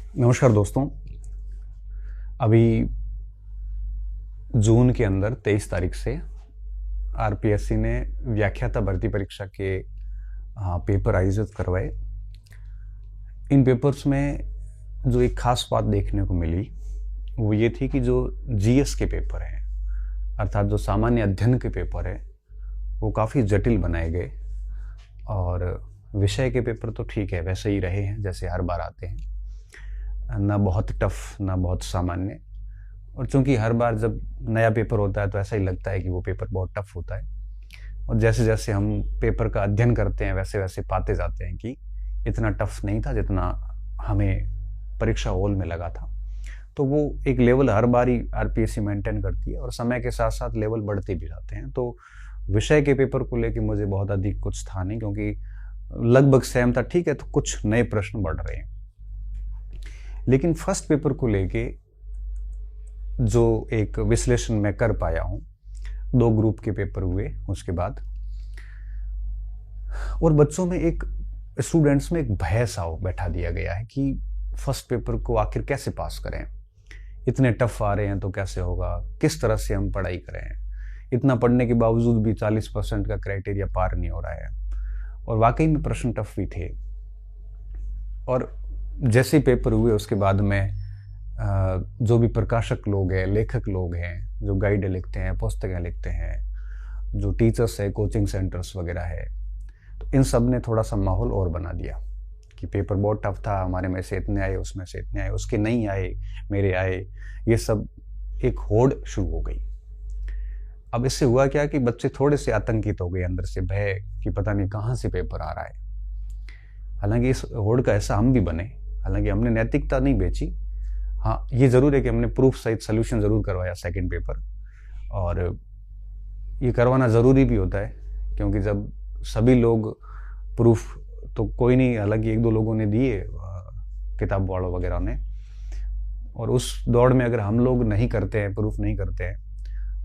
नमस्कार दोस्तों। अभी जून के अंदर 23 तारीख से आरपीएससी ने व्याख्याता भर्ती परीक्षा के पेपर आयोजित करवाए। इन पेपर्स में जो एक खास बात देखने को मिली वो ये थी कि जो जीएस के पेपर हैं, अर्थात जो सामान्य अध्ययन के पेपर हैं, वो काफ़ी जटिल बनाए गए। और विषय के पेपर तो ठीक है, वैसे ही रहे हैं जैसे हर बार आते हैं, ना बहुत टफ ना बहुत सामान्य। और चूंकि हर बार जब नया पेपर होता है तो ऐसा ही लगता है कि वो पेपर बहुत टफ होता है, और जैसे जैसे हम पेपर का अध्ययन करते हैं वैसे वैसे पाते जाते हैं कि इतना टफ नहीं था जितना हमें परीक्षा हॉल में लगा था। तो वो एक लेवल हर बार ही आरपीएससी मेंटेन करती है और समय के साथ साथ लेवल बढ़ते भी जाते हैं। तो विषय के पेपर को लेके मुझे बहुत अधिक कुछ था नहीं, क्योंकि लगभग सेम था। ठीक है, तो कुछ नए प्रश्न बढ़ रहे हैं, लेकिन फर्स्ट पेपर को लेके जो एक विश्लेषण मैं कर पाया हूं, 2 ग्रुप के पेपर हुए उसके बाद, और बच्चों में एक स्टूडेंट्स में एक भय सा बैठा दिया गया है कि फर्स्ट पेपर को आखिर कैसे पास करें, इतने टफ आ रहे हैं तो कैसे होगा, किस तरह से हम पढ़ाई करें, इतना पढ़ने के बावजूद भी 40% का क्राइटेरिया पार नहीं हो रहा है। और वाकई में प्रश्न टफ भी थे। और जैसे ही पेपर हुए उसके बाद में जो भी प्रकाशक लोग हैं, लेखक लोग हैं, जो गाइड लिखते हैं, पुस्तकें लिखते हैं, जो टीचर्स है, कोचिंग सेंटर्स वगैरह है, तो इन सब ने थोड़ा सा माहौल और बना दिया कि पेपर बहुत टफ था, हमारे में से इतने आए, उसमें से इतने आए, उसके नहीं आए, मेरे आए। ये सब एक होड़ शुरू हो गई। अब इससे हुआ क्या कि बच्चे थोड़े से आतंकित हो गए अंदर से, भय कि पता नहीं कहाँ से पेपर आ रहा है। हालांकि इस होड़ का ऐसा हम भी बने, हालांकि हमने नैतिकता नहीं बेची। हाँ, ये जरूर है कि हमने प्रूफ सहित सोल्यूशन जरूर करवाया सेकंड पेपर, और ये करवाना ज़रूरी भी होता है, क्योंकि जब सभी लोग प्रूफ तो कोई नहीं, हालांकि 1-2 लोगों ने दिए, किताब वालों वगैरह ने, और उस दौड़ में अगर हम लोग नहीं करते हैं, प्रूफ नहीं करते हैं,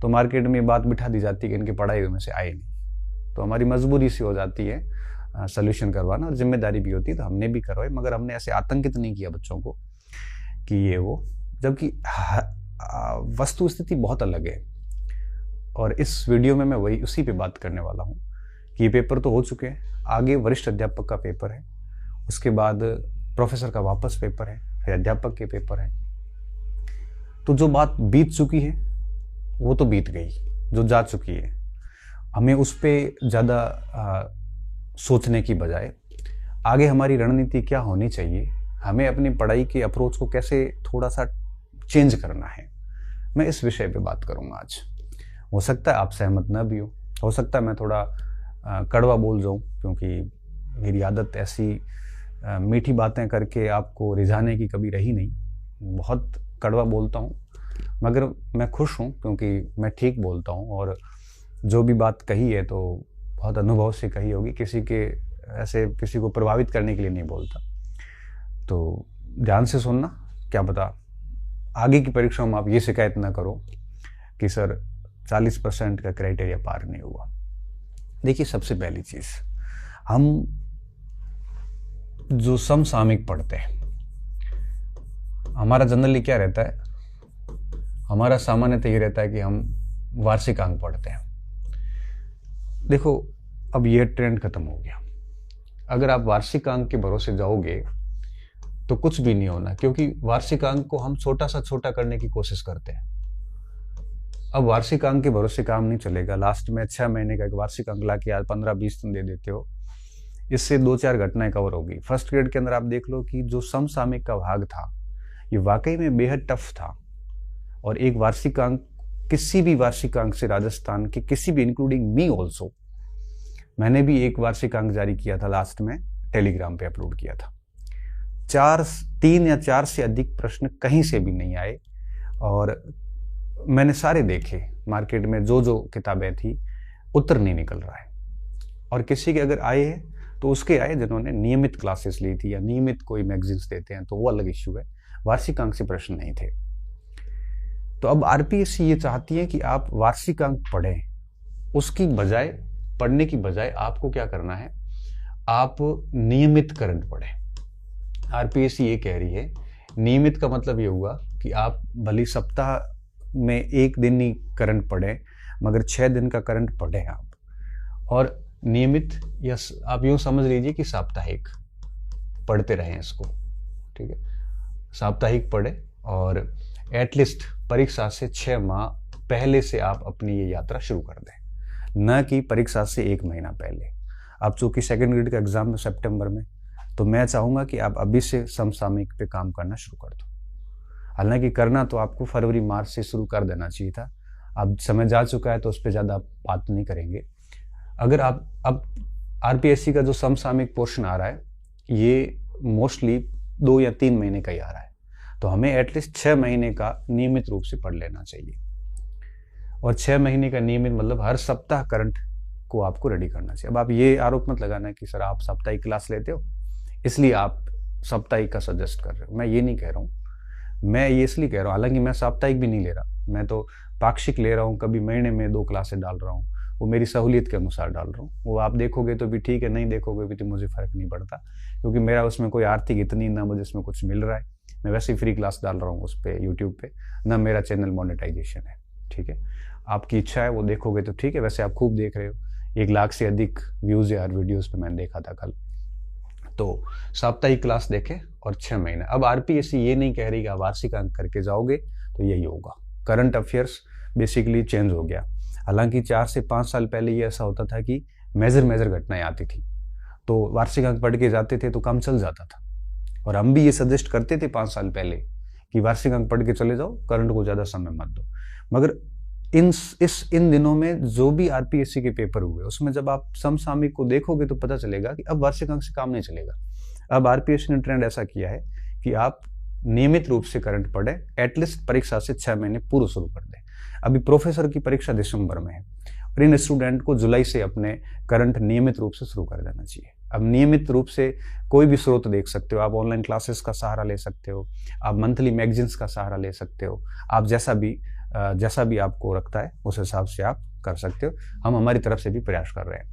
तो मार्केट में बात बिठा दी जाती है कि इनकी पढ़ाई में से आए नहीं। तो हमारी मजबूरी सी हो जाती है सोल्यूशन करवाना, और जिम्मेदारी भी होती है, तो हमने भी करवाई। मगर हमने ऐसे आतंकित नहीं किया बच्चों को कि ये वो, जबकि वस्तु स्थिति बहुत अलग है। और इस वीडियो में मैं वही उसी पे बात करने वाला हूँ कि ये पेपर तो हो चुके हैं, आगे वरिष्ठ अध्यापक का पेपर है, उसके बाद प्रोफेसर का वापस पेपर है, फिर अध्यापक के पेपर है। तो जो बात बीत चुकी है वो तो बीत गई, जो जा चुकी है, हमें उस पर ज़्यादा सोचने की बजाय आगे हमारी रणनीति क्या होनी चाहिए, हमें अपनी पढ़ाई के अप्रोच को कैसे थोड़ा सा चेंज करना है, मैं इस विषय पे बात करूंगा आज। हो सकता है आप सहमत ना भी हो सकता है मैं थोड़ा कड़वा बोल जाऊं, क्योंकि मेरी आदत ऐसी मीठी बातें करके आपको रिझाने की कभी रही नहीं। बहुत कड़वा बोलता हूं, मगर मैं खुश हूं क्योंकि मैं ठीक बोलता हूं, और जो भी बात कही है तो बहुत अनुभव से कही होगी, किसी के ऐसे किसी को प्रभावित करने के लिए नहीं बोलता। तो ध्यान से सुनना, क्या पता आगे की परीक्षाओं में आप ये शिकायत ना करो कि सर 40% का क्राइटेरिया पार नहीं हुआ। देखिए, सबसे पहली चीज, हम जो समसामयिक पढ़ते हैं, हमारा जनरली क्या रहता है, हमारा सामान्यतः ये रहता है कि हम वार्षिक अंक पढ़ते हैं। देखो, अब ये ट्रेंड खत्म हो गया। अगर आप वार्षिक अंक के भरोसे जाओगे तो कुछ भी नहीं होना, क्योंकि वार्षिक अंक को हम छोटा सा छोटा करने की कोशिश करते हैं। अब वार्षिक अंक के भरोसे काम नहीं चलेगा। लास्ट में 6 महीने का एक वार्षिक अंक ला के आज 15-20 दिन दे देते हो, इससे 2-4 घटनाएं कवर होगी। फर्स्ट ग्रेड के अंदर आप देख लो कि जो समसामयिक का भाग था ये वाकई में बेहद टफ था, और एक वार्षिक अंक, किसी भी वार्षिक अंक से, राजस्थान के किसी भी, इंक्लूडिंग मी ऑल्सो, मैंने भी एक वार्षिक अंक जारी किया था, लास्ट में टेलीग्राम पे अपलोड किया था। 3 या 4 से अधिक प्रश्न कहीं से भी नहीं आए, और मैंने सारे देखे मार्केट में, जो जो किताबें थी, उत्तर नहीं निकल रहा है। और किसी के अगर आए हैं तो उसके आए जिन्होंने नियमित क्लासेस ली थी या नियमित कोई मैगजीन्स देते हैं, तो वो अलग इश्यू है। वार्षिक अंक से प्रश्न नहीं थे। तो अब आरपीएससी ये चाहती है कि आप वार्षिक अंक पढ़ें, उसकी बजाय, पढ़ने की बजाय आपको क्या करना है, आप नियमित करंट पढ़ें। आरपीएससी ये कह रही है नियमित का मतलब ये हुआ कि आप भले सप्ताह में एक दिन ही करंट पढ़ें, मगर 6 दिन का करंट पढ़ें आप। और नियमित या आप यूँ समझ लीजिए कि साप्ताहिक पढ़ते रहें इसको, ठीक है। साप्ताहिक पढ़े और एटलीस्ट परीक्षा से 6 माह पहले से आप अपनी ये यात्रा शुरू कर दें, न कि परीक्षा से 1 महीना पहले। आप चूँकि सेकेंड ग्रेड का एग्जाम है सितंबर में, तो मैं चाहूँगा कि आप अभी से समसामयिक पे काम करना शुरू कर दो। हालांकि करना तो आपको फरवरी मार्च से शुरू कर देना चाहिए था, अब समय जा चुका है तो उस पर ज़्यादा बात नहीं करेंगे। अगर आप अब आरपीएससी का जो समसामयिक पोर्शन आ रहा है ये मोस्टली 2 या 3 महीने का ही आ रहा है, तो हमें एटलीस्ट 6 महीने का नियमित रूप से पढ़ लेना चाहिए। और 6 महीने का नियमित मतलब हर सप्ताह करंट को आपको रेडी करना चाहिए। अब आप ये आरोप मत लगाना कि सर आप साप्ताहिक क्लास लेते हो इसलिए आप साप्ताहिक का सजेस्ट कर रहे हो, मैं ये नहीं कह रहा हूँ। मैं ये इसलिए कह रहा हूँ, हालांकि मैं साप्ताहिक भी नहीं ले रहा, मैं तो पाक्षिक ले रहा हूँ, कभी महीने में 2 क्लासें डाल रहा हूँ, वो मेरी सहूलियत के अनुसार डाल रहा हूँ। वो आप देखोगे तो भी ठीक है, नहीं देखोगे भी तो मुझे फ़र्क नहीं पड़ता, क्योंकि मेरा उसमें कोई आर्थिक इतनी ना मुझे इसमें कुछ मिल रहा है, मैं वैसे ही फ्री क्लास डाल रहा हूँ उस पर यूट्यूब पे, ना मेरा चैनल मोनेटाइजेशन है, ठीक है। आपकी इच्छा है वो देखोगे तो ठीक है, वैसे आप खूब देख रहे हो, 1 लाख से अधिक व्यूज़ यार वीडियोज़ पे मैंने देखा था कल। तो साप्ताहिक क्लास देखें और 6 महीने। अब आरपीएससी ये नहीं कह रही कि आप वार्षिक अंक करके जाओगे तो यही होगा। करंट अफेयर्स बेसिकली चेंज हो गया। हालांकि 4 से 5 साल पहले ये ऐसा होता था कि मेजर घटनाएं आती थी तो वार्षिक अंक पढ़ के जाते थे तो काम चल जाता था, और हम भी ये सजेस्ट करते थे 5 साल पहले कि वार्षिक अंक पढ़ के चले जाओ, करंट को ज़्यादा समय मत दो। मगर इन दिनों में जो भी आरपीएससी के पेपर हुए उसमें जब आप समसामयिक को देखोगे तो पता चलेगा कि अब वार्षिक अंक से काम नहीं चलेगा। अब आरपीएससी ने ट्रेंड ऐसा किया है कि आप नियमित रूप से करंट पढ़ें, एटलीस्ट परीक्षा से 6 महीने पूर्व शुरू कर दें। अभी प्रोफेसर की परीक्षा दिसंबर में है और इन स्टूडेंट को जुलाई से अपने करंट नियमित रूप से शुरू कर देना चाहिए। अब नियमित रूप से कोई भी स्रोत देख सकते हो, आप ऑनलाइन क्लासेस का सहारा ले सकते हो, आप मंथली मैगजीन्स का सहारा ले सकते हो, आप जैसा भी आपको रखता है उस हिसाब से आप कर सकते हो। हम हमारी तरफ से भी प्रयास कर रहे हैं।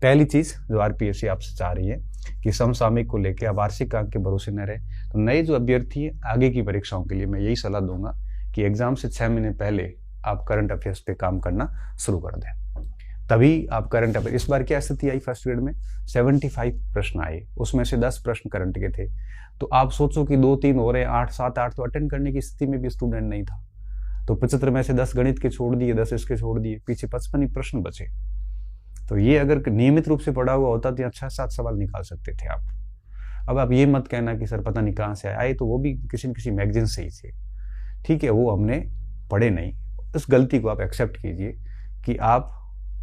पहली चीज़ जो आरपीएससी आपसे चाह रही है कि समसामयिक को लेकर आप वार्षिक अंक के भरोसे न रहे। तो नए जो अभ्यर्थी है आगे की परीक्षाओं के लिए मैं यही सलाह दूंगा कि एग्जाम से 6 महीने पहले आप करंट अफेयर्स पे काम करना शुरू कर दें, तभी आप करंट अफेयर। इस बार क्या स्थिति आई, फर्स्ट ग्रेड में 75 प्रश्न आए, उसमें से 10 प्रश्न करंट के थे। तो आप सोचो कि 2-3 हो रहे, 8, 7, 8 तो अटेंड करने की स्थिति में भी स्टूडेंट नहीं था। तो 75 में से 10 गणित के छोड़ दिए, 10 इसके छोड़ दिए, पीछे 55 ही प्रश्न बचे। तो ये अगर नियमित रूप से पढ़ा हुआ होता तो यहाँ 6-7 सवाल निकाल सकते थे आप। अब आप ये मत कहना कि सर पता नहीं कहाँ से आए, तो वो भी किसी न किसी मैगजीन से ही थे, ठीक है, वो हमने पढ़े नहीं। उस गलती को आप एक्सेप्ट कीजिए कि आप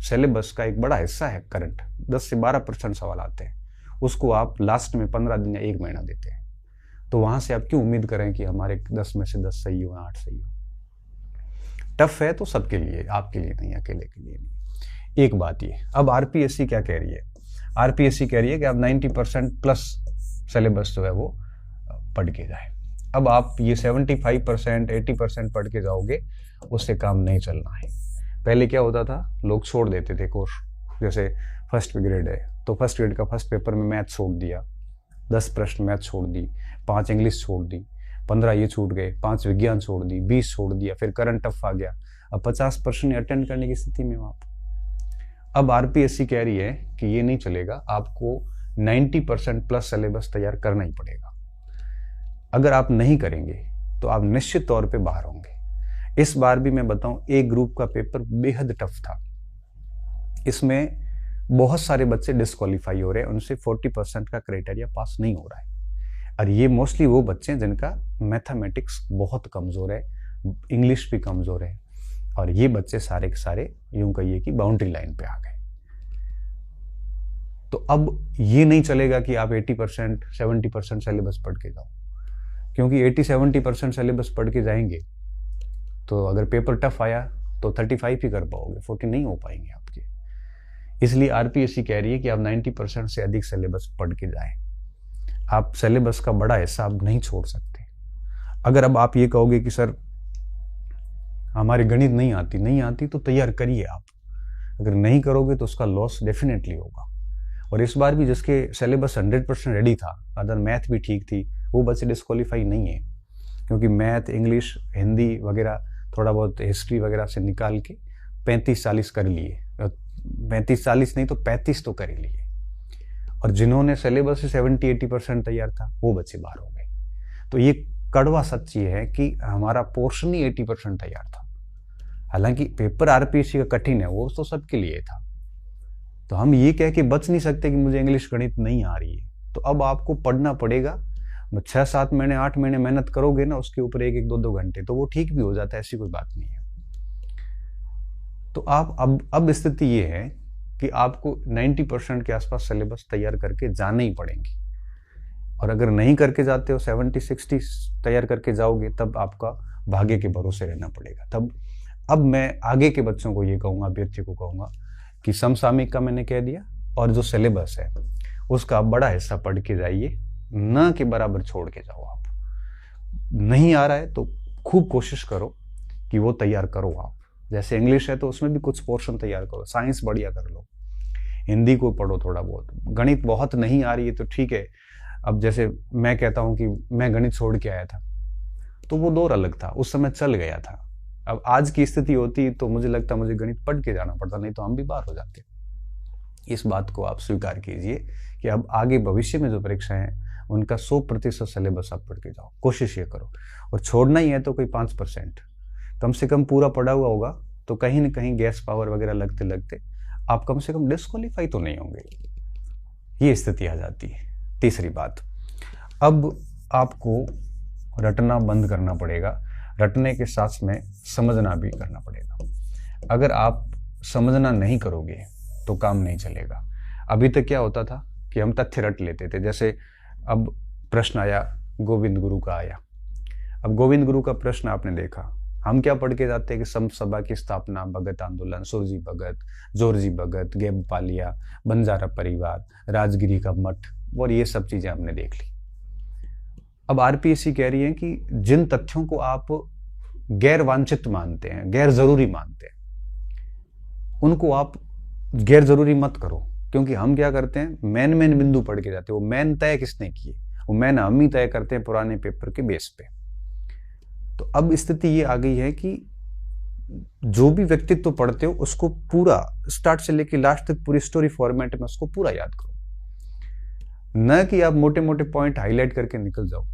सिलेबस का एक बड़ा हिस्सा है करंट, 10 से 12% सवाल आते हैं, उसको आप लास्ट में 15 दिन या 1 महीना देते हैं। तो वहाँ से आप क्यों उम्मीद करें कि हमारे 10 में से 10 सही हो, 8 सही हो। टफ है तो सबके लिए, आपके लिए नहीं, अकेले के लिए नहीं। एक बात ये, अब आरपीएससी क्या कह रही है, आरपीएससी कह रही है कि आप 90% प्लस सिलेबस जो है वो पढ़ के जाए। अब आप ये 75%, 80% पढ़ के जाओगे, उससे काम नहीं चलना है। पहले क्या होता था, लोग छोड़ देते थे कोर्स, जैसे फर्स्ट ग्रेड है तो फर्स्ट ग्रेड का फर्स्ट पेपर में मैथ छोड़ दिया, 10 प्रश्न मैथ छोड़ दी, 5 इंग्लिश छोड़ दी, 15 ये छूट गए, 5 विज्ञान छोड़ दी, 20 छोड़ दिया, फिर करंट टफ आ गया, अब 50 प्रश्न अटेंड करने की स्थिति में आप। अब आरपीएससी कह रही है कि ये नहीं चलेगा, आपको 90% प्लस सिलेबस तैयार करना ही पड़ेगा। अगर आप नहीं करेंगे तो आप निश्चित तौर पे बाहर होंगे। इस बार भी मैं बताऊं, एक ग्रुप का पेपर बेहद टफ था, इसमें बहुत सारे बच्चे डिस्क्वालीफाई हो रहे हैं, उनसे 40% का क्राइटेरिया पास नहीं हो रहा है। और ये मोस्टली वो बच्चे हैं जिनका मैथमेटिक्स बहुत कमज़ोर है, इंग्लिश भी कमज़ोर है, और ये बच्चे सारे के सारे यूं कहिए कि बाउंड्री लाइन पे आ गए। तो अब ये नहीं चलेगा कि आप 80%, 70% सिलेबस पढ़ के जाओ, क्योंकि 80-70% सिलेबस पढ़ के जाएंगे तो अगर पेपर टफ आया तो 35 ही कर पाओगे, 40 नहीं हो पाएंगे आपके। इसलिए आरपीएससी कह रही है कि आप 90% से अधिक सिलेबस पढ़ के जाएं। आप सिलेबस का बड़ा हिस्सा आप नहीं छोड़ सकते। अगर अब आप ये कहोगे कि सर हमारी गणित नहीं आती तो तैयार करिए आप, अगर नहीं करोगे तो उसका लॉस डेफिनेटली होगा। और इस बार भी जिसके सिलेबस 100% रेडी था, अदर मैथ भी ठीक थी, वो बच्चे डिस्क्वालीफाई नहीं है। क्योंकि मैथ, इंग्लिश, हिंदी वगैरह, थोड़ा बहुत हिस्ट्री वगैरह से निकाल के 35-40 कर लिए, 35-40 नहीं तो 35 तो कर ही लिए। और जिन्होंने सिलेबस से 70-80% तैयार था वो बच्चे बाहर हो गए। तो ये कड़वा सच ये है कि हमारा पोर्शन ही 80% तैयार था। हालांकि पेपर आरपीएससी का कठिन है, वो तो सबके लिए था। तो हम ये कह के बच नहीं सकते कि मुझे इंग्लिश गणित नहीं आ रही है। तो अब आपको पढ़ना पड़ेगा। 6-7 महीने 8 महीने मेहनत करोगे ना उसके ऊपर 1-1, 2-2 घंटे, तो वो ठीक भी हो जाता है, ऐसी कोई बात नहीं है। तो आप अब स्थिति ये है कि आपको 90% के आसपास सिलेबस तैयार करके जाने ही पड़ेंगे। और अगर नहीं करके जाते हो, 70-60 तैयार करके जाओगे, तब आपका भाग्य के भरोसे रहना पड़ेगा। तब अब मैं आगे के बच्चों को ये कहूँगा, अभ्यर्थियों को कहूँगा कि समसामयिक का मैंने कह दिया, और जो सिलेबस है उसका बड़ा हिस्सा पढ़ के जाइए, न के बराबर छोड़ के जाओ। आप नहीं आ रहा है तो खूब कोशिश करो कि वो तैयार करो। आप जैसे इंग्लिश है तो उसमें भी कुछ पोर्शन तैयार करो, साइंस बढ़िया कर लो, हिंदी को पढ़ो थोड़ा बहुत, गणित बहुत नहीं आ रही है तो ठीक है। अब जैसे मैं कहता हूँ कि मैं गणित छोड़ के आया था तो वो दौर अलग था, उस समय चल गया था। अब आज की स्थिति होती तो मुझे लगता मुझे गणित पढ़ के जाना पड़ता, नहीं तो हम भी बाहर हो जाते। इस बात को आप स्वीकार कीजिए कि अब आगे भविष्य में जो परीक्षाएं हैं उनका 100% सिलेबस आप पढ़ के जाओ, कोशिश ये करो। और छोड़ना ही है तो कोई 5% कम से कम पूरा पढ़ा हुआ होगा, तो कहीं ना कहीं गैस पावर वगैरह लगते लगते आप कम से कम डिस्क्वालीफाई तो नहीं होंगे। ये स्थिति आ जाती है। तीसरी बात, अब आपको रटना बंद करना पड़ेगा, रटने के साथ में समझना भी करना पड़ेगा। अगर आप समझना नहीं करोगे तो काम नहीं चलेगा। अभी तक क्या होता था कि हम तथ्य रट लेते थे। जैसे अब प्रश्न आया, गोविंद गुरु का आया। अब गोविंद गुरु का प्रश्न आपने देखा, हम क्या पढ़ के जाते हैं कि सम सभा की स्थापना, भगत आंदोलन, सुरजी भगत, जोरजी भगत, गेब पालिया, बंजारा परिवार, राजगिरी का मठ, और ये सब चीजें हमने देख ली। अब आरपीएससी कह रही है कि जिन तथ्यों को आप गैर वांछित मानते हैं, गैर जरूरी मानते हैं, उनको आप गैर जरूरी मत करो। क्योंकि हम क्या करते हैं, मेन बिंदु पढ़ के जाते हैं। वो मेन तय किसने किए, वो मेन हम ही तय करते हैं पुराने पेपर के बेस पे। तो अब स्थिति ये आ गई है कि जो भी व्यक्तित्व पढ़ते हो उसको पूरा स्टार्ट से लेकर लास्ट तक पूरी स्टोरी फॉर्मेट में उसको पूरा याद करो, न कि आप मोटे मोटे पॉइंट हाईलाइट करके निकल जाओ।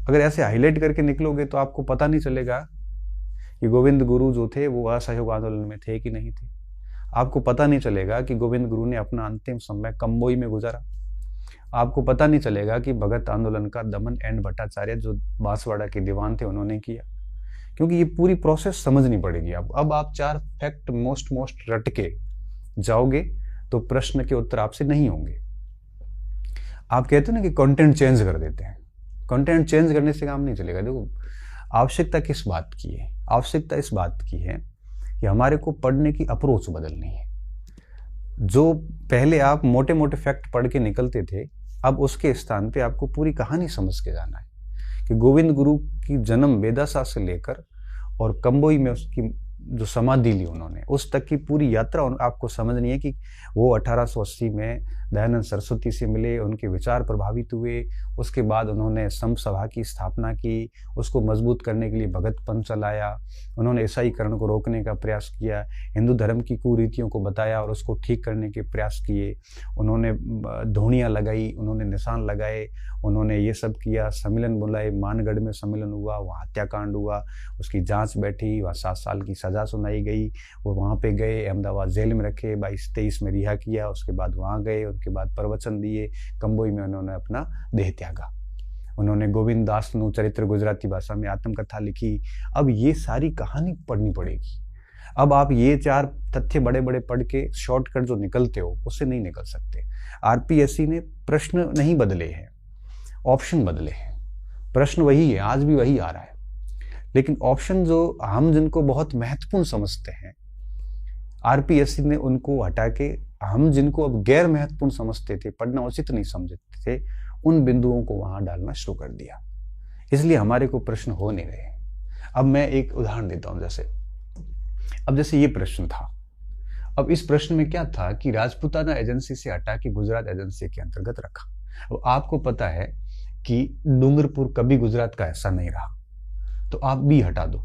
अगर ऐसे हाईलाइट करके निकलोगे तो आपको पता नहीं चलेगा कि गोविंद गुरु जो थे वो असहयोग आंदोलन में थे कि नहीं थे। आपको पता नहीं चलेगा कि गोविंद गुरु ने अपना अंतिम समय कंबोई में गुजारा। आपको पता नहीं चलेगा कि भगत आंदोलन का दमन एन भट्टाचार्य जो बांसवाड़ा के दीवान थे उन्होंने किया, क्योंकि ये पूरी प्रोसेस समझनी पड़ेगी। अब आप 4 फैक्ट मोस्ट रट के जाओगे तो प्रश्न के उत्तर आपसे नहीं होंगे। आप कहते हो ना कि कंटेंट चेंज कर देते हैं, कंटेंट चेंज करने से काम नहीं चलेगा। देखो, आवश्यकता किस बात की है, आवश्यकता इस बात की है कि हमारे को पढ़ने की अप्रोच बदलनी है। जो पहले आप मोटे मोटे फैक्ट पढ़ के निकलते थे, अब उसके स्थान पे आपको पूरी कहानी समझ के जाना है कि गोविंद गुरु की जन्म बेदासा से लेकर और कंबोई में उसकी जो समाधि ली उन्होंने, उस तक की पूरी यात्रा आपको समझनी है कि वो 1880 में दयानंद सरस्वती से मिले, उनके विचार प्रभावित हुए, उसके बाद उन्होंने सम सभा की स्थापना की, उसको मजबूत करने के लिए भगत पंथ चलाया, उन्होंने ईसाईकरण को रोकने का प्रयास किया, हिंदू धर्म की कुरीतियों को बताया और उसको ठीक करने के प्रयास किए, उन्होंने धोनियाँ लगाई, उन्होंने निशान लगाए, उन्होंने ये सब किया, सम्मेलन बुलाए, मानगढ़ में सम्मेलन हुआ, वहाँ हत्याकांड हुआ, उसकी जांच बैठी, वहाँ 7 साल की सजा सुनाई गई, वो वहाँ पे गए, अहमदाबाद जेल में रखे, 22-23 में रिहा किया, उसके बाद वहाँ गए, उनके बाद प्रवचन दिए, कंबोई में उन्होंने अपना देह त्यागा, उन्होंने गोविंद दास नु चरित्र गुजराती भाषा में आत्मकथा लिखी। अब ये सारी कहानी पढ़नी पड़ेगी। अब आप ये 4 तथ्य बड़े बड़े पढ़ के शॉर्टकट जो निकलते हो उससे नहीं निकल सकते। आरपीएससी ने प्रश्न नहीं बदले हैं, ऑप्शन बदले हैं। प्रश्न वही है, आज भी वही आ रहा है, लेकिन ऑप्शन जो हम जिनको बहुत महत्वपूर्ण समझते हैं, आरपीएससी ने उनको हटा के हम जिनको अब गैर महत्वपूर्ण समझते थे, पढ़ना उचित नहीं समझते थे, उन बिंदुओं को वहां डालना शुरू कर दिया। इसलिए हमारे को प्रश्न हो नहीं रहे। अब मैं एक उदाहरण देता हूं। जैसे ये प्रश्न था, अब इस प्रश्न में क्या था कि राजपूताना एजेंसी से हटा के गुजरात एजेंसी के अंतर्गत रखा। अब आपको पता है कि डूंगरपुर कभी गुजरात का हिस्सा नहीं रहा, तो आप बी हटा दो।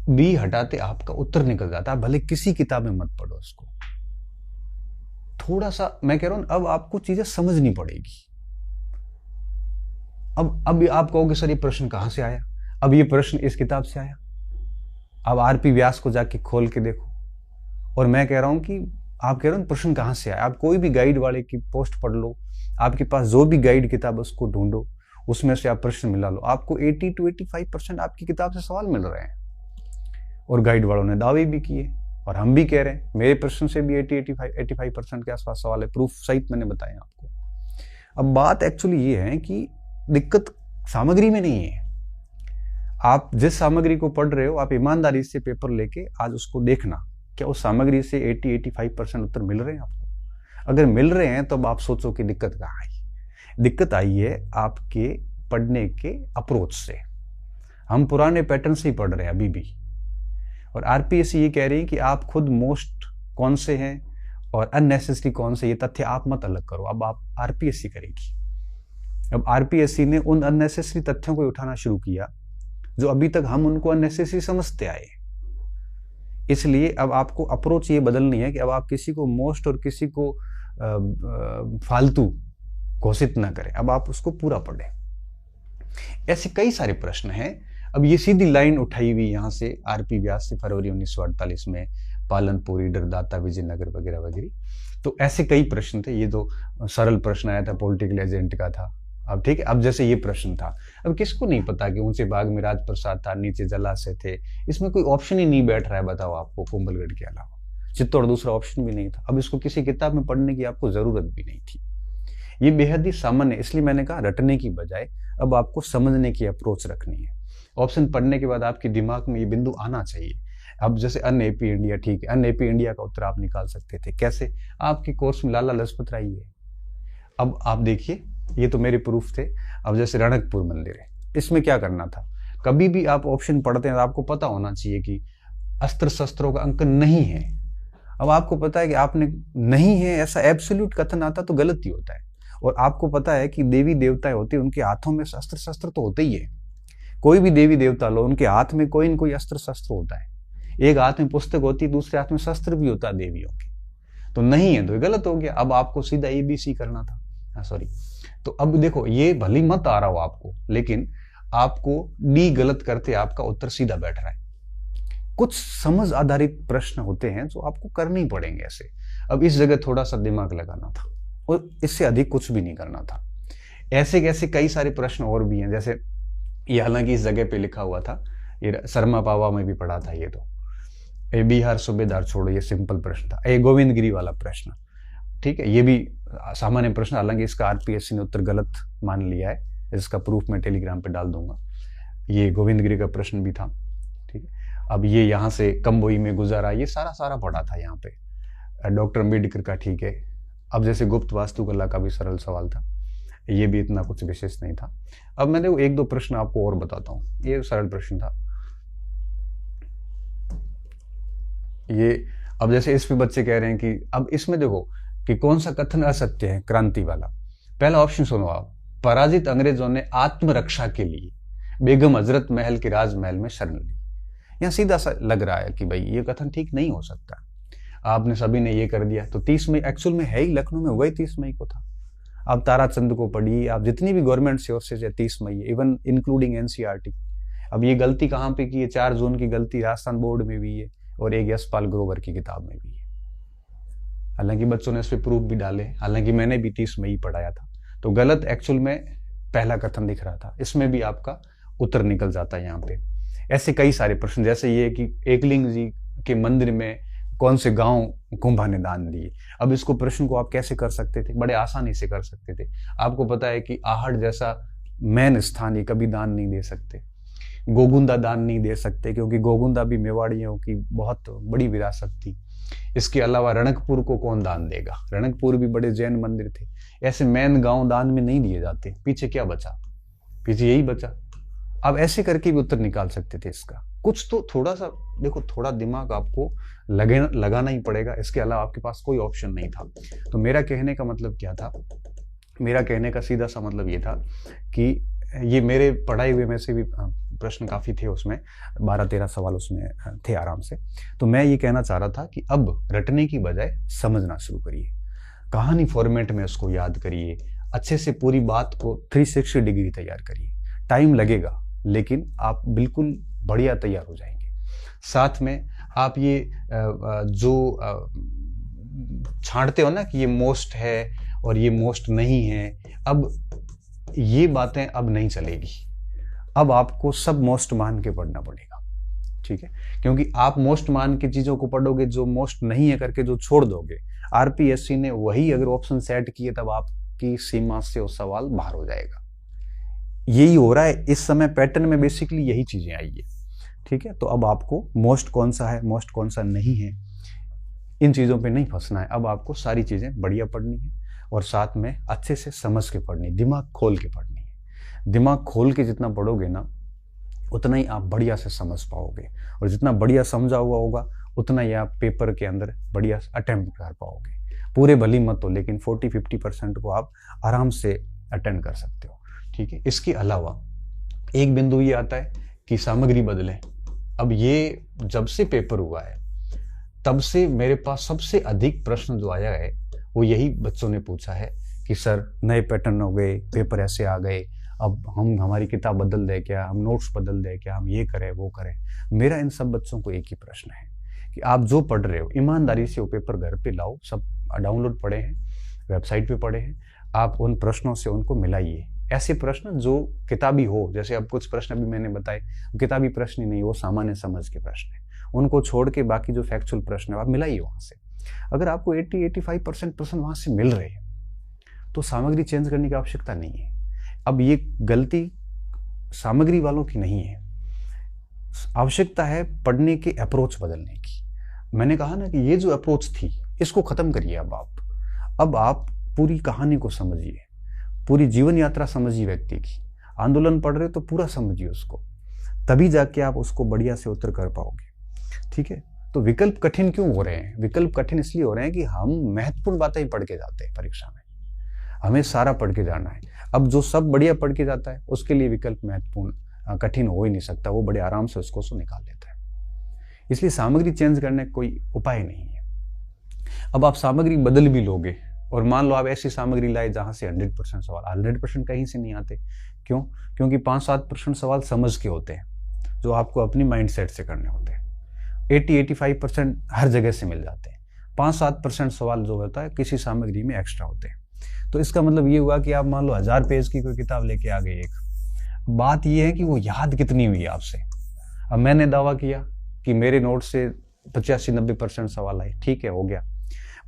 बी हटाते आपका उत्तर निकल जाता है, भले किसी किताब में मत पढ़ो उसको। थोड़ा सा मैं कह रहा हूं, अब आपको चीजें समझनी पड़ेगी। अब आप कहोगे सर ये प्रश्न कहां से आया? अब ये प्रश्न इस किताब से आया। अब आरपी व्यास को जाके खोल के देखो। और मैं कह रहा हूं कि आप कह रहे हो प्रश्न कहां से आया, आप कोई भी गाइड वाले की पोस्ट पढ़ लो, आपके पास जो भी गाइड किताब है उसको ढूंढो, उसमें से आप प्रश्न मिला लो, आपको 80 to 85% आपकी किताब से सवाल मिल रहे हैं। और गाइड वालों ने दावे भी किए और हम भी कह रहे हैं, मेरे प्रश्न से भी 80-85% के आसपास सवाल है, प्रूफ सहित मैंने बताया आपको। अब बात एक्चुअली ये है कि दिक्कत सामग्री में नहीं है। आप जिस सामग्री को पढ़ रहे हो, आप ईमानदारी से पेपर लेके आज उसको देखना, क्या उस सामग्री से 80-85% उत्तर मिल रहे हैं आपको? अगर मिल रहे हैं तो अब आप सोचो कि दिक्कत कहाँ आई। दिक्कत आई है आपके पढ़ने के अप्रोच से। हम पुराने पैटर्न से ही पढ़ रहे हैं अभी भी, और आरपीएससी ये कह रही है कि आप खुद मोस्ट कौन से हैं और अननेसेसरी कौन से, ये तथ्य आप मत अलग करो, अब आप आरपीएससी करेगी। अब आरपीएससी ने उन अननेसेसरी तथ्यों को उठाना शुरू किया जो अभी तक हम उनको अननेसेसरी समझते आए। इसलिए अब आपको अप्रोच ये बदलनी है कि अब आप किसी को मोस्ट और किसी को फालतू घोषित ना करें, अब आप उसको पूरा पढ़ें। ऐसे कई सारे प्रश्न हैं। अब ये सीधी लाइन उठाई हुई यहाँ से आरपी व्यास से फरवरी 1948 में, पालनपुर, ईडरदाता, विजयनगर वगैरह वगैरह। तो ऐसे कई प्रश्न थे। ये तो सरल प्रश्न आया था, पॉलिटिकल एजेंट का था। अब ठीक है, अब जैसे ये प्रश्न था, अब किसको नहीं पता कि ऊंचे बाग में राजप्रसाद था, नीचे जलाशय थे, इसमें कोई ऑप्शन ही नहीं बैठ रहा है, बताओ आपको, कुंभलगढ़ के अलावा चित्तौड़ दूसरा ऑप्शन भी नहीं था। अब इसको किसी किताब में पढ़ने की आपको जरूरत भी नहीं थी। ये बेहद ही सामान्य, इसलिए मैंने कहा रटने की बजाय अब आपको समझने की अप्रोच रखनी है। ऑप्शन पढ़ने के बाद आपके दिमाग में ये बिंदु आना चाहिए। अब जैसे अन एपी इंडिया, ठीक है, अन एपी इंडिया का उत्तर आप निकाल सकते थे, कैसे? आपके कोर्स में लाला लजपत राय है। अब आप देखिए, ये तो मेरे प्रूफ थे। अब जैसे रणकपुर मंदिर है, इसमें क्या करना था? कभी भी आप ऑप्शन पढ़ते हैं तो आपको पता होना चाहिए कि अस्त्र शस्त्रों का अंकन नहीं है। अब आपको पता है कि आपने नहीं है ऐसा एब्सोल्यूट कथन आता तो गलत ही होता है। और आपको पता है कि देवी देवताएं होते हैं, उनके हाथों में अस्त्र शस्त्र तो होते ही है। कोई भी देवी देवता लो, उनके हाथ में कोई न कोई अस्त्र शस्त्र होता है। एक हाथ में पुस्तक होती है, दूसरे हाथ में शस्त्र भी होता है देवियों के। तो नहीं है तो ये गलत हो गया। अब आपको सीधा ABC करना था, सॉरी। तो अब देखो, ये भली मत आ रहा हो आपको, लेकिन आपको डी गलत करते आपका उत्तर सीधा बैठ रहा है। कुछ समझ आधारित प्रश्न होते हैं जो आपको करने ही पड़ेंगे ऐसे। अब इस जगह थोड़ा सा दिमाग लगाना था और इससे अधिक कुछ भी नहीं करना था। ऐसे कैसे कई सारे प्रश्न और भी हैं, जैसे ये हालांकि इस जगह पे लिखा हुआ था, ये शर्मा पावा में भी पढ़ा था। ये तो बिहार सूबेदार छोड़ो, ये सिंपल प्रश्न था। ये गोविंदगिरी वाला प्रश्न, ठीक है, ये भी सामान्य प्रश्न, हालांकि इसका आरपीएससी ने उत्तर गलत मान लिया है, इसका प्रूफ मैं टेलीग्राम पे डाल दूंगा। ये गोविंदगिरी का प्रश्न भी था, ठीक है। अब ये यहाँ से कंबोई में गुजारा, ये सारा पढ़ा था यहाँ पे। डॉक्टर अम्बेडकर का, ठीक है। अब जैसे गुप्त वास्तुकला का भी सरल सवाल था, ये भी इतना कुछ विशेष नहीं था। अब मैं देखो 1-2 प्रश्न आपको और बताता हूँ। ये सरल प्रश्न था ये। अब जैसे इस पे बच्चे कह रहे हैं कि अब इसमें देखो कि कौन सा कथन असत्य है, क्रांति वाला। पहला ऑप्शन सुनो आप, पराजित अंग्रेजों ने आत्मरक्षा के लिए बेगम हजरत महल के राजमहल में शरण ली। यहाँ सीधा सा लग रहा है कि भाई ये कथन ठीक नहीं हो सकता, आपने सभी ने ये कर दिया। तो 30 मई एक्चुअल में है ही लखनऊ में, वही 30 मई को था। आप ताराचंद को पढ़िए, आप जितनी भी गवर्नमेंट सोर्सेज है 30 मई, इवन इंक्लूडिंग एनसीईआरटी। अब ये गलती कहाँ पे की है? 4 जून की गलती राजस्थान बोर्ड में भी है और एक यशपाल ग्रोवर की किताब में भी है। हालांकि बच्चों ने इस पे प्रूफ भी डाले, हालांकि मैंने भी 30 मई पढ़ाया था। तो गलत एक्चुअल में पहला कथन दिख रहा था, इसमें भी आपका उत्तर निकल जाता है यहाँ पे। ऐसे कई सारे प्रश्न, जैसे ये कि एकलिंग जी के मंदिर में कौन से गांव कुंभा ने दान दिए। अब इसको प्रश्न को आप कैसे कर सकते थे? बड़े आसानी से कर सकते थे। आपको पता है कि आहट जैसा मेन स्थान ये कभी दान नहीं दे सकते, गोगुंदा दान नहीं दे सकते, क्योंकि गोगुंदा भी मेवाड़ियों की बहुत बड़ी विरासत थी। इसके अलावा रणकपुर को कौन दान देगा? रणकपुर भी बड़े जैन मंदिर थे। ऐसे मेन गांव दान में नहीं दिए जाते। पीछे क्या बचा? पीछे यही बचा। अब ऐसे करके भी उत्तर निकाल सकते थे इसका। कुछ तो थोड़ा सा देखो, थोड़ा दिमाग आपको लगाना ही पड़ेगा, इसके अलावा आपके पास कोई ऑप्शन नहीं था। तो मेरा कहने का मतलब क्या था मेरा कहने का सीधा सा मतलब ये था कि ये मेरे पढ़ाई हुए में से भी प्रश्न काफ़ी थे उसमें, 12-13 सवाल उसमें थे आराम से। तो मैं ये कहना चाह रहा था कि अब रटने की बजाय समझना शुरू करिए, कहानी फॉर्मेट में उसको याद करिए, अच्छे से पूरी बात को 360 डिग्री तैयार करिए। टाइम लगेगा लेकिन आप बिल्कुल बढ़िया तैयार हो जाएंगे। साथ में आप ये जो छांटते हो ना कि ये मोस्ट है और ये मोस्ट नहीं है, अब ये बातें अब नहीं चलेगी। अब आपको सब मोस्ट मान के पढ़ना पड़ेगा, ठीक है? क्योंकि आप मोस्ट मान के चीजों को पढ़ोगे, जो मोस्ट नहीं है करके जो छोड़ दोगे, आरपीएससी ने वही अगर ऑप्शन सेट किए तब आपकी सीमा से वो सवाल बाहर हो जाएगा। यही हो रहा है इस समय, पैटर्न में बेसिकली यही चीजें आई है, ठीक है? तो अब आपको मोस्ट कौन सा है, मोस्ट कौन सा नहीं है, इन चीजों पे नहीं फंसना है। अब आपको सारी चीजें बढ़िया पढ़नी है और साथ में अच्छे से समझ के पढ़नी, दिमाग खोल के पढ़नी है। दिमाग खोल के जितना पढ़ोगे ना उतना ही आप बढ़िया से समझ पाओगे, और जितना बढ़िया समझा हुआ होगा उतना ही आप पेपर के अंदर बढ़िया अटेम्प्ट कर पाओगे। पूरे भली मत हो, लेकिन 40-50% को आप आराम से अटेंड कर सकते हो, ठीक है? इसके अलावा एक बिंदु ये आता है कि सामग्री बदलें। अब ये जब से पेपर हुआ है तब से मेरे पास सबसे अधिक प्रश्न जो आया है वो यही बच्चों ने पूछा है कि सर नए पैटर्न हो गए, पेपर ऐसे आ गए, अब हम हमारी किताब बदल दें क्या, हम नोट्स बदल दें क्या, हम ये करें वो करें। मेरा इन सब बच्चों को एक ही प्रश्न है कि आप जो पढ़ रहे हो ईमानदारी से वो पेपर घर पे लाओ, सब डाउनलोड पढ़े हैं, वेबसाइट पे पढ़े हैं, आप उन प्रश्नों से उनको मिलाइए। ऐसे प्रश्न जो किताबी हो, जैसे अब कुछ प्रश्न अभी मैंने बताए किताबी प्रश्न ही नहीं, वो सामान्य समझ के प्रश्न है, उनको छोड़ के बाकी जो फैक्चुअल प्रश्न है आप मिलाइए वहां से। अगर आपको 80-85% प्रश्न वहां से मिल रहे हैं तो सामग्री चेंज करने की आवश्यकता नहीं है। अब ये गलती सामग्री वालों की नहीं है, आवश्यकता है पढ़ने के अप्रोच बदलने की। मैंने कहा ना कि ये जो अप्रोच थी इसको खत्म करिए। अब आप पूरी कहानी को समझिए, पूरी जीवन यात्रा समझिए व्यक्ति की। आंदोलन पढ़ रहे तो पूरा समझिए उसको, तभी जाके आप उसको बढ़िया से उत्तर कर पाओगे, ठीक है? तो विकल्प कठिन क्यों हो रहे हैं? विकल्प कठिन इसलिए हो रहे हैं कि हम महत्वपूर्ण बातें ही पढ़ के जाते हैं परीक्षा में, हमें सारा पढ़ के जाना है। अब जो सब बढ़िया पढ़ के जाता है उसके लिए विकल्प महत्वपूर्ण कठिन हो ही नहीं सकता, वो बड़े आराम से उसको निकाल लेता है। इसलिए सामग्री चेंज करने का कोई उपाय नहीं है। अब आप सामग्री बदल भी लोगे और मान लो आप ऐसी सामग्री लाए जहां से 100% सवाल, 100% कहीं से नहीं आते। क्यों? क्योंकि 5-7% सवाल समझ के होते हैं जो आपको अपनी माइंडसेट से करने होते हैं। 80-85% हर जगह से मिल जाते हैं, 5-7% सवाल जो होता है किसी सामग्री में एक्स्ट्रा होते हैं। तो इसका मतलब ये हुआ कि आप मान लो 1000 पेज की कोई किताब लेके आ गए, एक बात ये है कि वो याद कितनी हुई है आपसे। अब मैंने दावा किया कि मेरे नोट से 85-90% सवाल आए, ठीक है, हो गया।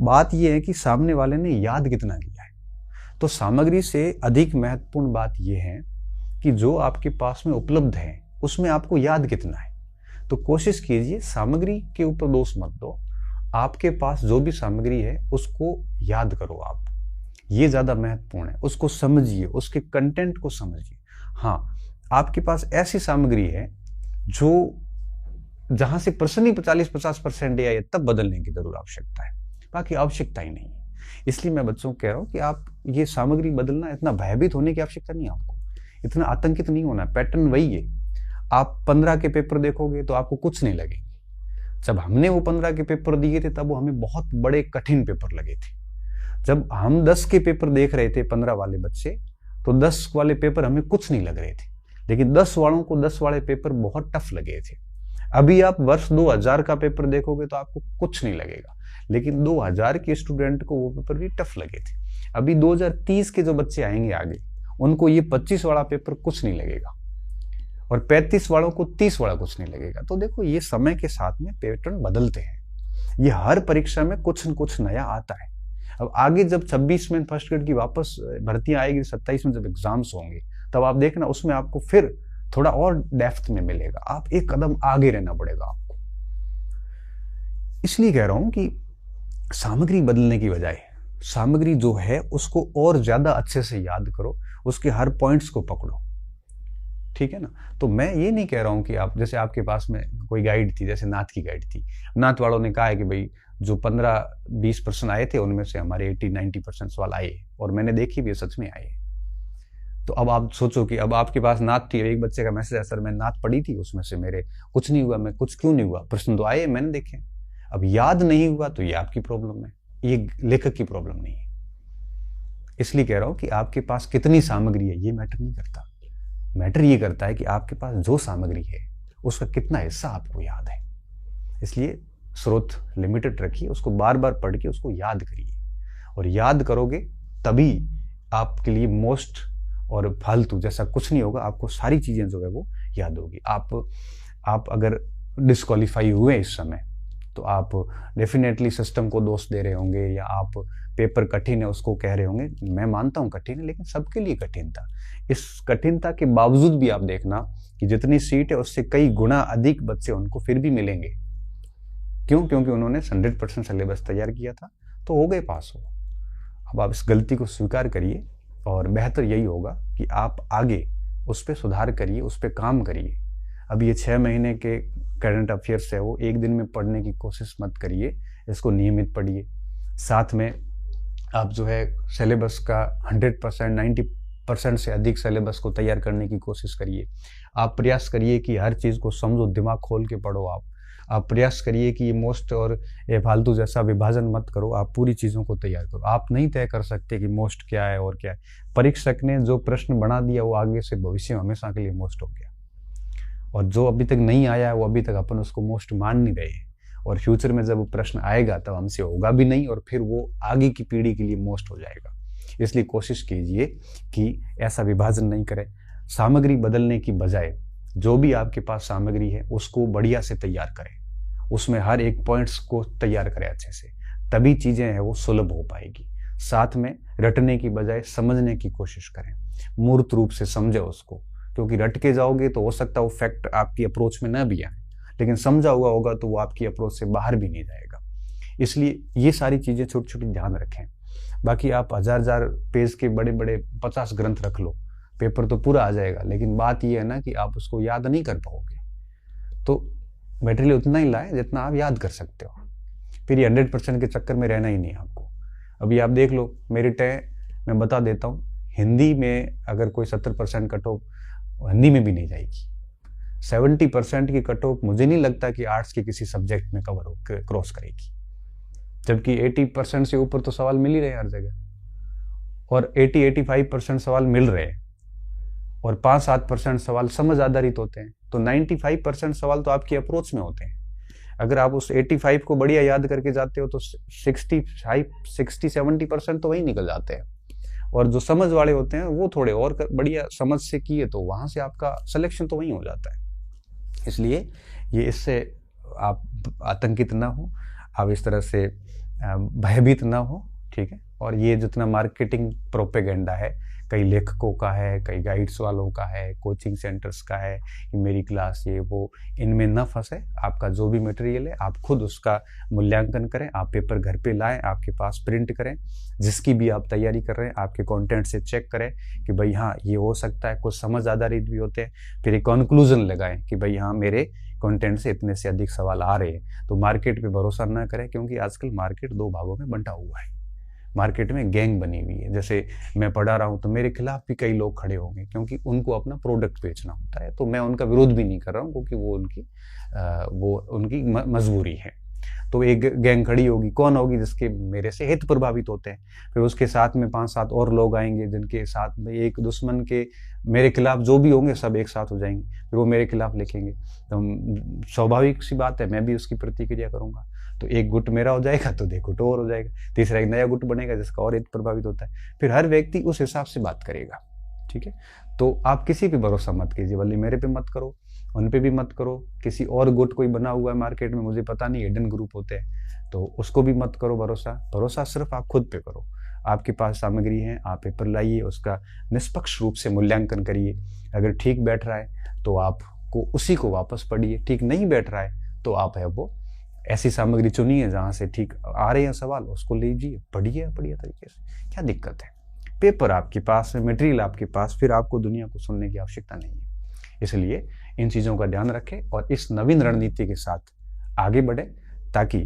बात यह है कि सामने वाले ने याद कितना किया है। तो सामग्री से अधिक महत्वपूर्ण बात यह है कि जो आपके पास में उपलब्ध है उसमें आपको याद कितना है। तो कोशिश कीजिए सामग्री के ऊपर दोष मत दो, आपके पास जो भी सामग्री है उसको याद करो आप, ये ज्यादा महत्वपूर्ण है। उसको समझिए, उसके कंटेंट को समझिए। हाँ, आपके पास ऐसी सामग्री है जो जहां से प्रश्न ही 40-50% आए तब बदलने की जरूर आवश्यकता है, बाकी आवश्यकता ही नहीं है। इसलिए मैं बच्चों को कह रहा हूं कि आप ये सामग्री बदलना, इतना भयभीत होने की आवश्यकता नहीं है, आपको इतना आतंकित नहीं होना। पैटर्न वही है। आप 15 के पेपर देखोगे तो आपको कुछ नहीं लगेंगे। जब हमने वो 15 के पेपर दिए थे तब वो हमें बहुत बड़े कठिन पेपर लगे थे। जब हम 10 के पेपर देख रहे थे 15 वाले बच्चे, तो 10 वाले पेपर हमें कुछ नहीं लग रहे थे, लेकिन 10 वालों को 10 वाले पेपर बहुत टफ लगे थे। अभी आप वर्ष 2000 का पेपर देखोगे तो आपको कुछ नहीं लगेगा, लेकिन 2000 के स्टूडेंट को वो पेपर भी टफ लगे थे। अभी 2030 के जो बच्चे आएंगे आगे, उनको ये 25 वाला पेपर कुछ नहीं लगेगा और 35 वालों को 30 वाला कुछ नहीं लगेगा। तो देखो, ये समय के साथ में पैटर्न बदलते हैं। ये हर परीक्षा में कुछ न कुछ नया आता है। अब आगे जब 26 में फर्स्ट ग्रेड की वापस भर्तियां आएगी, 27 में जब एग्जाम्स होंगे, तब आप देखना उसमें आपको फिर थोड़ा और डेप्थ में मिलेगा। आप एक कदम आगे रहना पड़ेगा आपको। इसलिए कह रहा हूं कि सामग्री बदलने की बजाय सामग्री जो है उसको और ज्यादा अच्छे से याद करो, उसके हर पॉइंट्स को पकड़ो, ठीक है ना। तो मैं ये नहीं कह रहा हूं कि आप, जैसे आपके पास में कोई गाइड थी, जैसे नाथ की गाइड थी, नाथ वालों ने कहा है कि भाई जो 15-20% आए थे उनमें से हमारे 80-90% सवाल आए, और मैंने देखी भी सच में आए। तो अब आप सोचो कि अब आपके पास नात थी, एक बच्चे का मैसेज है, सर मैं नात पढ़ी थी, उसमें से मेरे कुछ नहीं हुआ, मैं कुछ क्यों नहीं हुआ, प्रश्न तो आए मैंने देखे। अब याद नहीं हुआ तो ये आपकी प्रॉब्लम है, ये लेखक की प्रॉब्लम नहीं है। इसलिए कह रहा हूं कि आपके पास कितनी सामग्री है ये मैटर नहीं करता, मैटर ये करता है कि आपके पास जो सामग्री है उसका कितना हिस्सा आपको याद है। इसलिए स्रोत लिमिटेड रखिए, उसको बार बार पढ़ के उसको याद करिए, और याद करोगे तभी आपके लिए मोस्ट और फालतू जैसा कुछ नहीं होगा, आपको सारी चीजें जो है वो याद होगी। आप अगर डिस्क्वालीफाई हुए इस समय तो आप डेफिनेटली सिस्टम को दोष दे रहे होंगे, या आप पेपर कठिन है उसको कह रहे होंगे। मैं मानता हूं कठिन है, लेकिन सबके लिए कठिन था। इस कठिनता के बावजूद भी आप देखना कि जितनी सीट है उससे कई गुना अधिक बच्चे उनको फिर भी मिलेंगे। क्यों? क्योंकि उन्होंने 100% सिलेबस तैयार किया था, तो हो गए पास हो। अब आप इस गलती को स्वीकार करिए, और बेहतर यही होगा कि आप आगे उस पर सुधार करिए, उस पर काम करिए। अब ये 6 महीने के करंट अफेयर्स है वो एक दिन में पढ़ने की कोशिश मत करिए, इसको नियमित पढ़िए। साथ में आप जो है सिलेबस का 100% 90% से अधिक सिलेबस को तैयार करने की कोशिश करिए। आप प्रयास करिए कि हर चीज़ को समझो, दिमाग खोल के पढ़ो। आप प्रयास करिए कि ये मोस्ट और ये फालतू जैसा विभाजन मत करो, आप पूरी चीज़ों को तैयार करो। आप नहीं तय कर सकते कि मोस्ट क्या है और क्या है। परीक्षक ने जो प्रश्न बना दिया वो आगे से भविष्य में हमेशा के लिए मोस्ट हो गया, और जो अभी तक नहीं आया है वो अभी तक अपन उसको मोस्ट मान नहीं रहे हैं, और फ्यूचर में जब वो प्रश्न आएगा तब हमसे होगा भी नहीं, और फिर वो आगे की पीढ़ी के लिए मोस्ट हो जाएगा। इसलिए कोशिश कीजिए कि ऐसा विभाजन नहीं करें। सामग्री बदलने की बजाय जो भी आपके पास सामग्री है उसको बढ़िया से तैयार करें, उसमें हर एक पॉइंट्स को तैयार करें अच्छे से, तभी चीजें हैं वो सुलभ हो पाएगी। साथ में रटने की बजाय समझने की कोशिश करें, मूर्त रूप से समझे उसको, क्योंकि रट के जाओगे तो हो सकता है वो फैक्ट आपकी अप्रोच में न भी आए, लेकिन समझा हुआ होगा तो वो आपकी अप्रोच से बाहर भी नहीं जाएगा। इसलिए ये सारी चीजें छोटी छोटी ध्यान रखें। बाकी आप हजार पेज के बड़े बड़े 50 ग्रंथ रख लो, पेपर तो पूरा आ जाएगा, लेकिन बात यह है ना कि आप उसको याद नहीं कर पाओगे। तो मटेरियल उतना ही लाएं जितना आप याद कर सकते हो, फिर ये 100% के चक्कर में रहना ही नहीं आपको। अभी आप देख लो मेरी तय, मैं बता देता हूँ, हिंदी में अगर कोई 70% कट ऑफ हिंदी में भी नहीं जाएगी। 70% की कट ऑफ मुझे नहीं लगता कि आर्ट्स के किसी सब्जेक्ट में क्रॉस करेगी, जबकि 80% से ऊपर तो सवाल मिल ही रहे हैं हर जगह, और 80-85% सवाल मिल रहे हैं, और 5-7% सवाल समझ आधारित होते हैं। तो 95% सवाल तो आपकी अप्रोच में होते हैं। अगर आप उस 85 को बढ़िया याद करके जाते हो तो 60-70% तो वही निकल जाते हैं, और जो समझ वाले होते हैं वो थोड़े और बढ़िया समझ से किए तो वहां से आपका सिलेक्शन तो वही हो जाता है। इसलिए ये इससे आप आतंकित ना हो, आप इस तरह से भयभीत ना हो, ठीक है। और ये जितना मार्केटिंग प्रोपेगेंडा है, कई लेखकों का है, कई गाइड्स वालों का है, कोचिंग सेंटर्स का है कि मेरी क्लास ये वो, इनमें न फंसे। आपका जो भी मटेरियल है आप खुद उसका मूल्यांकन करें, आप पेपर घर पे लाएं, आपके पास प्रिंट करें, जिसकी भी आप तैयारी कर रहे हैं आपके कंटेंट से चेक करें कि भाई हाँ ये हो सकता है, कुछ समझ आधारित भी होते हैं, फिर एक कंक्लूजन लगाएं कि भाई हाँ मेरे कंटेंट से इतने से अधिक सवाल आ रहे हैं। तो मार्केट पे भरोसा ना करें, क्योंकि आजकल मार्केट 2 भागों में बंटा हुआ है। मार्केट में गैंग बनी हुई है, जैसे मैं पढ़ा रहा हूँ तो मेरे खिलाफ भी कई लोग खड़े होंगे, क्योंकि उनको अपना प्रोडक्ट बेचना होता है। तो मैं उनका विरोध भी नहीं कर रहा हूँ, क्योंकि वो उनकी मजबूरी है। तो एक गैंग खड़ी होगी, कौन होगी? जिसके मेरे से हित प्रभावित होते हैं। फिर उसके साथ में 5-7 और लोग आएंगे जिनके साथ में एक दुश्मन के मेरे खिलाफ जो भी होंगे सब एक साथ हो जाएंगे, फिर वो मेरे खिलाफ लिखेंगे। तो स्वाभाविक सी बात है, मैं भी उसकी प्रतिक्रिया करूंगा। तो एक गुट मेरा हो जाएगा तो 2 गुट और हो जाएगा, तीसरा एक नया गुट बनेगा जिसका और हित प्रभावित होता है। फिर हर व्यक्ति उस हिसाब से बात करेगा, ठीक है। तो आप किसी पे भरोसा मत कीजिए, भले मेरे पे मत करो, उन पे भी मत करो। किसी और गुट कोई बना हुआ है मार्केट में, मुझे पता नहीं, हिडन ग्रुप होते हैं, तो उसको भी मत करो भरोसा सिर्फ आप खुद पे करो। आपके पास सामग्री है, आप पेपर लाइए, उसका निष्पक्ष रूप से मूल्यांकन करिए। अगर ठीक बैठ रहा है तो आपको उसी को वापस पढ़िए, ठीक नहीं बैठ रहा है तो आप है वो ऐसी सामग्री चुनिए जहां से ठीक आ रहे हैं सवाल, उसको लीजिए, पढ़िए बढ़िया तरीके से। क्या दिक्कत है? पेपर आपके पास है, मटेरियल आपके पास, फिर आपको दुनिया को सुनने की आवश्यकता नहीं है। इसलिए इन चीजों का ध्यान रखें और इस नवीन रणनीति के साथ आगे बढ़े, ताकि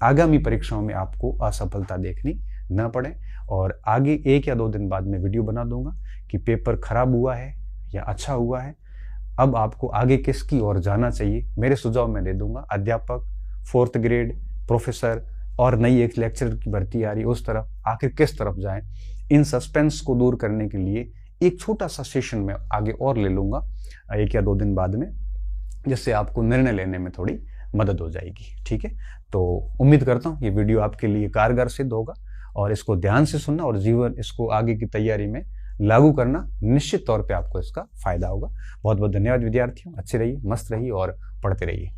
आगामी परीक्षाओं में आपको असफलता देखनी न पड़े। और आगे 1 या 2 दिन बाद में वीडियो बना दूंगा कि पेपर खराब हुआ है या अच्छा हुआ है, अब आपको आगे किसकी ओर जाना चाहिए, मेरे सुझाव मैं दे दूंगा। अध्यापक, 4th ग्रेड, प्रोफेसर और नई एक लेक्चरर की भर्ती आ रही है, उस तरफ आखिर किस तरफ जाएं, इन सस्पेंस को दूर करने के लिए एक छोटा सा सेशन में आगे और ले लूंगा 1 या 2 दिन बाद में, जिससे आपको निर्णय लेने में थोड़ी मदद हो जाएगी। ठीक है, तो उम्मीद करता हूँ ये वीडियो आपके लिए कारगर सिद्ध होगा और इसको ध्यान से सुनना और जीवन इसको आगे की तैयारी में लागू करना, निश्चित तौर पे आपको इसका फायदा होगा। बहुत बहुत धन्यवाद विद्यार्थियों, अच्छे रहिए, मस्त रहिए और पढ़ते रहिए।